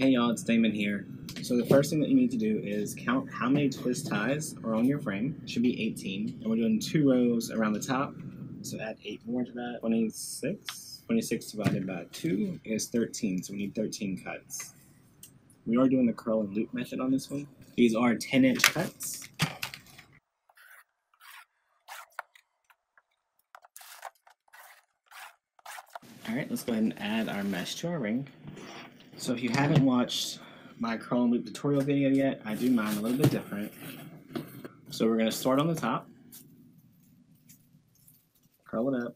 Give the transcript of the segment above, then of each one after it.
Hey y'all, it's Damon here. So the first thing that you need to do is count how many twist ties are on your frame. It should be 18. And we're doing 2 rows around the top. So add 8 more to that. 26. 26 divided by 2 is 13. So we need 13 cuts. We are doing the curl and loop method on this one. These are 10-inch cuts. Alright, let's go ahead and add our mesh to our ring. So if you haven't watched my curl and loop tutorial video yet, I do mine a little bit different. So we're going to start on the top, curl it up,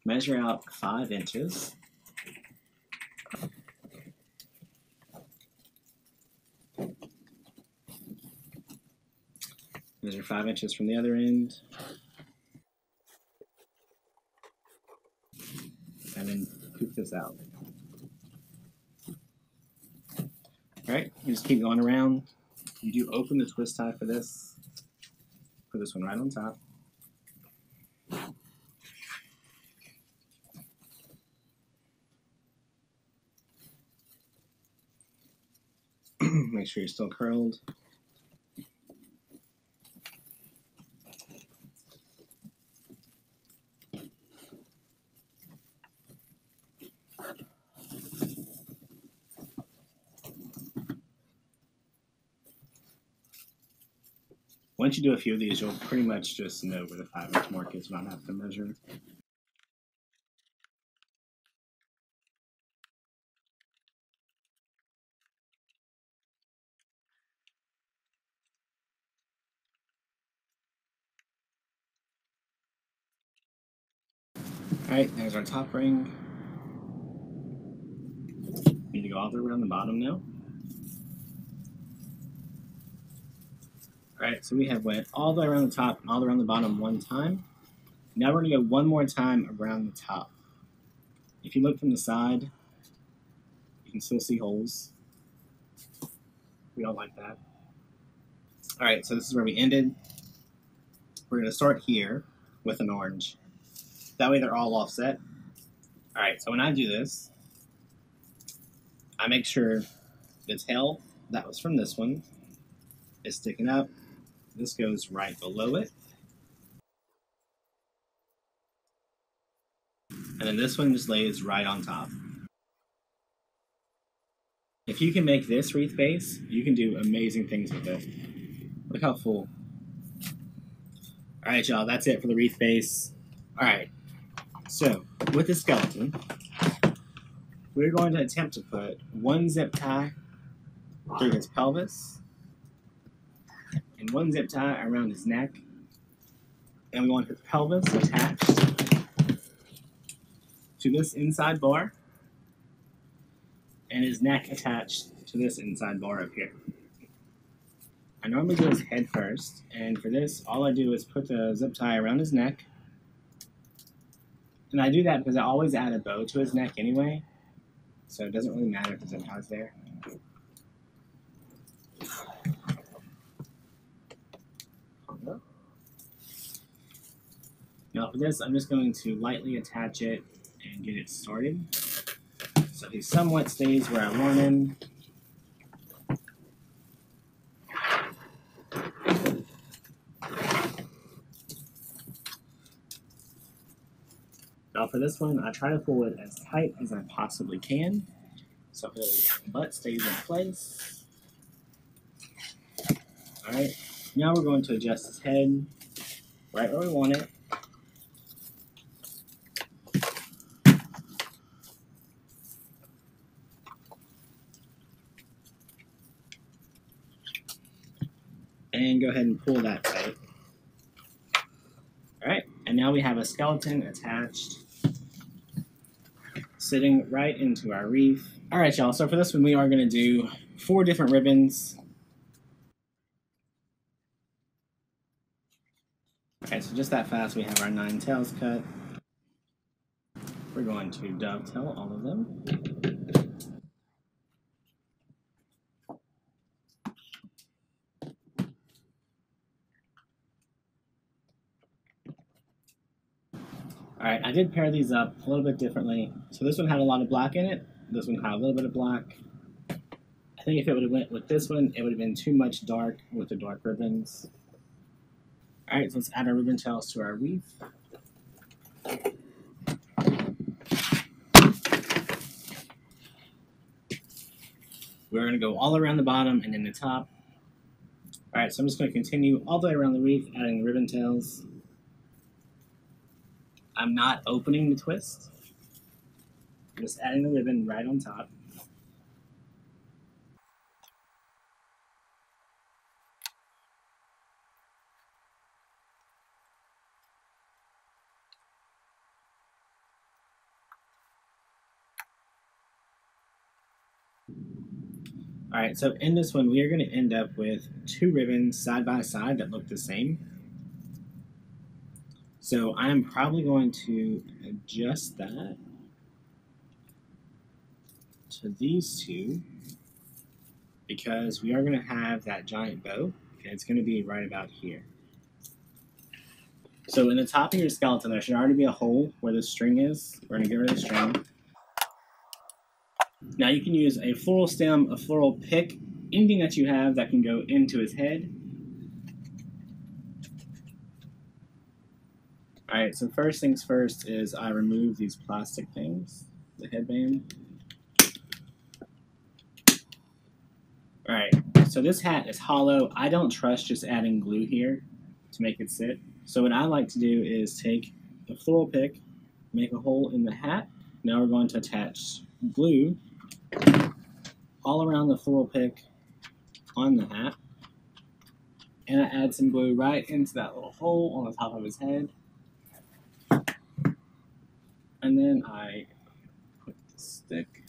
measure out 5 inches, measure 5 inches from the other end, and then poof this out. Alright, you just keep going around. You do open the twist tie for this. Put this one right on top. Make sure you're still curled. Once you do a few of these, you'll pretty much just know where the 5-inch mark is without having to measure. Alright, there's our top ring. We need to go all the way around the bottom now. Alright, so we have went all the way around the top and all the way around the bottom one time. Now we're going to go one more time around the top. If you look from the side, you can still see holes. We don't like that. Alright, so this is where we ended. We're going to start here with an orange. That way they're all offset. Alright, so when I do this, I make sure the tail that was from this one is sticking up. This goes right below it. And then this one just lays right on top. If you can make this wreath base, you can do amazing things with it. Look how full. Alright y'all, that's it for the wreath base. Alright, so with the skeleton, we're going to attempt to put 1 zip tie through his pelvis and 1 zip tie around his neck. And we want his pelvis attached to this inside bar and his neck attached to this inside bar up here. I normally do his head first, and for this, all I do is put the zip tie around his neck. And I do that because I always add a bow to his neck anyway, so it doesn't really matter if the zip tie's there. Now for this, I'm just going to lightly attach it and get it started. So he somewhat stays where I want him. Now for this one, I try to pull it as tight as I possibly can, so his butt stays in place. Alright, now we're going to adjust his head right where we want it. And go ahead and pull that tight. Alright, and now we have a skeleton attached, sitting right into our wreath. Alright y'all, so for this one we are going to do 4 different ribbons. Okay, so just that fast we have our 9 tails cut. We're going to dovetail all of them. Alright, I did pair these up a little bit differently. So this one had a lot of black in it. This one had a little bit of black. I think if it would have went with this one, it would have been too much dark with the dark ribbons. Alright, so let's add our ribbon tails to our wreath. We're going to go all around the bottom and in the top. Alright, so I'm just going to continue all the way around the wreath, adding the ribbon tails. I'm not opening the twist. I'm just adding the ribbon right on top. Alright, so in this one, we are going to end up with two ribbons side by side that look the same. So I am probably going to adjust that to these two because we are going to have that giant bow, and it's going to be right about here. So in the top of your skeleton, there should already be a hole where the string is. We're going to get rid of the string. Now you can use a floral stem, a floral pick, anything that you have that can go into his head. Alright, so first things first is I remove these plastic things, the headband. Alright, so this hat is hollow. I don't trust just adding glue here to make it sit. So what I like to do is take the floral pick, make a hole in the hat. Now we're going to attach glue all around the floral pick on the hat. And I add some glue right into that little hole on the top of his head. And then I put the stick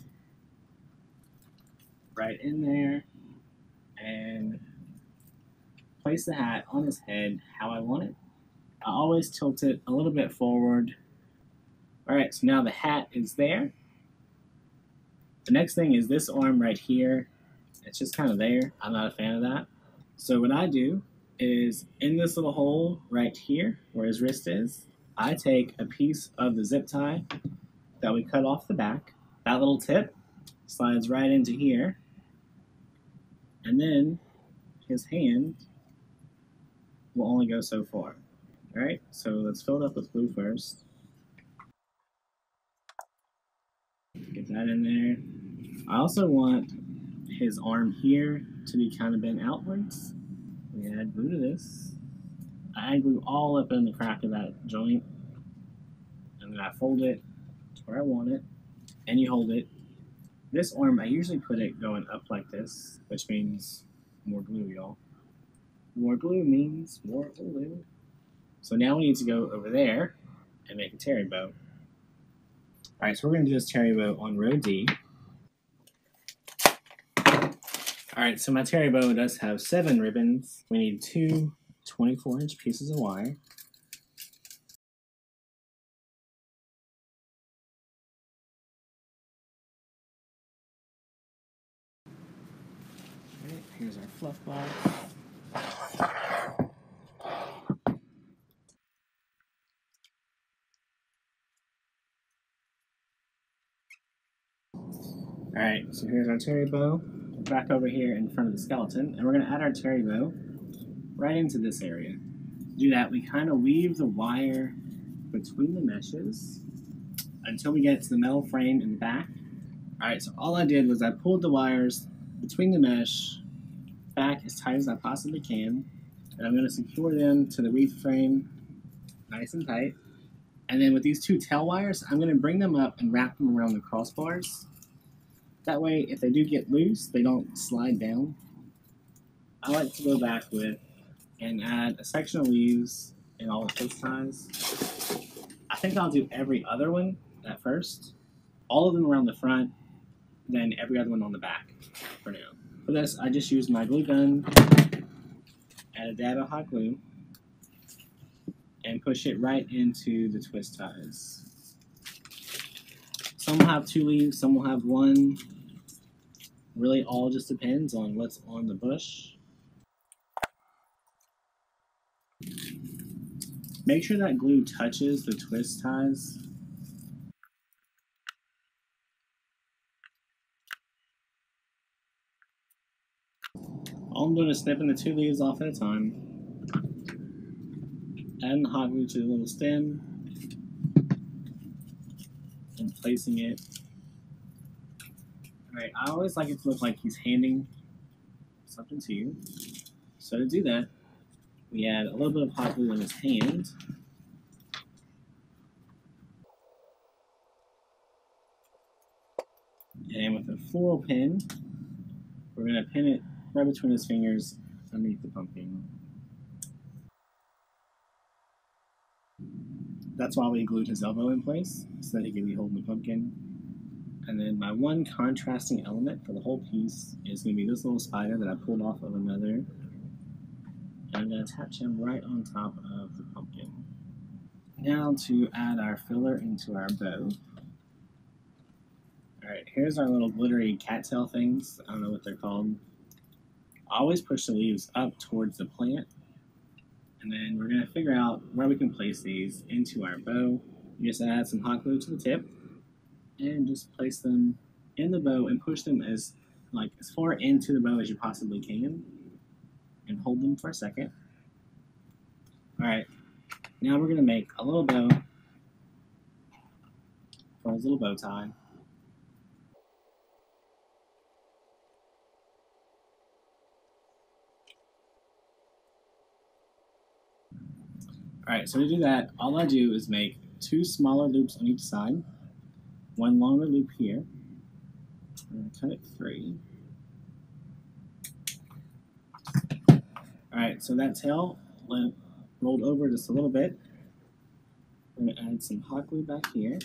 right in there and place the hat on his head how I want it. I always tilt it a little bit forward. Alright, so now the hat is there. The next thing is this arm right here. It's just kind of there. I'm not a fan of that. So what I do is in this little hole right here where his wrist is, I take a piece of the zip tie that we cut off the back. That little tip slides right into here. And then his hand will only go so far. Alright, so let's fill it up with glue first. Get that in there. I also want his arm here to be kind of bent outwards. We add glue to this. I add glue all up in the crack of that joint. And then I fold it to where I want it. And you hold it. This arm, I usually put it going up like this, which means more glue, y'all. More glue means more glue. So now we need to go over there and make a TERRI bow. Alright, so we're going to do this TERRI bow on row D. Alright, so my TERRI bow does have 7 ribbons. We need 2 24-inch pieces of wire. Alright, here's our fluff box. Alright, so here's our TERRI bow. Back over here in front of the skeleton, and we're going to add our TERRI bow right into this area. To do that, we kind of weave the wire between the meshes until we get to the metal frame in the back. Alright, so all I did was I pulled the wires between the mesh back as tight as I possibly can, and I'm going to secure them to the wreath frame nice and tight. And then with these 2 tail wires, I'm going to bring them up and wrap them around the crossbars. That way, if they do get loose, they don't slide down. I like to go back with and add a section of leaves in all the twist ties. I think I'll do every other one at first. All of them around the front, then every other one on the back for now. For this, I just use my glue gun, add a dab of hot glue, and push it right into the twist ties. Some will have 2 leaves, some will have 1. Really all just depends on what's on the bush. Make sure that glue touches the twist ties. All I'm doing is snipping the 2 leaves off at a time, adding the hot glue to the little stem, and placing it. Alright, I always like it to look like he's handing something to you. So to do that, we add a little bit of hot glue in his hand. And with a floral pin, we're going to pin it right between his fingers underneath the pumpkin. That's why we glued his elbow in place, so that he can be holding the pumpkin. And then my one contrasting element for the whole piece is going to be this little spider that I pulled off of another. And I'm going to attach him right on top of the pumpkin. Now to add our filler into our bow. Alright, here's our little glittery cattail things. I don't know what they're called. I always push the leaves up towards the plant. And then we're going to figure out where we can place these into our bow. You just add some hot glue to the tip. And just place them in the bow and push them as far into the bow as you possibly can. And hold them for a second. Alright, now we're going to make a little bow for his little bow tie. Alright, so to do that, all I do is make 2 smaller loops on each side, 1 longer loop here. I'm going to cut it 3. Alright, so that tail rolled over just a little bit. We're going to add some hot glue back here.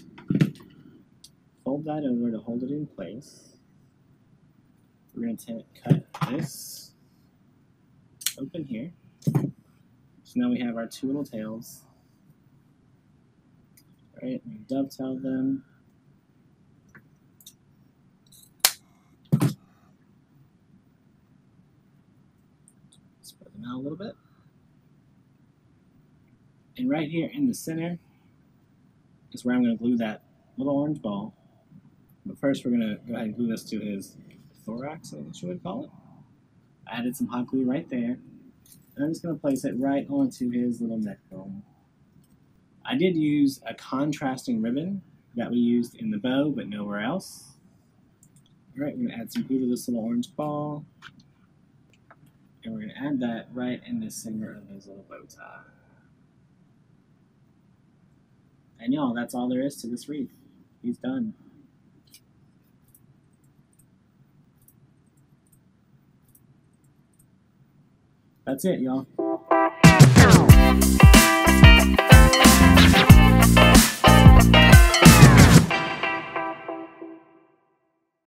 Fold that over to hold it in place. We're going to cut this open here. So now we have our 2 little tails. Alright, dovetail them. Spread them out a little bit. And right here in the center is where I'm going to glue that little orange ball. But first we're going to go ahead and glue this to his thorax, I guess you would call it. I added some hot glue right there. And I'm just going to place it right onto his little neck bone. I did use a contrasting ribbon that we used in the bow, but nowhere else. Alright, we're going to add some glue to this little orange ball. And we're going to add that right in the center of his little bow tie. And y'all, that's all there is to this wreath. He's done. That's it, y'all.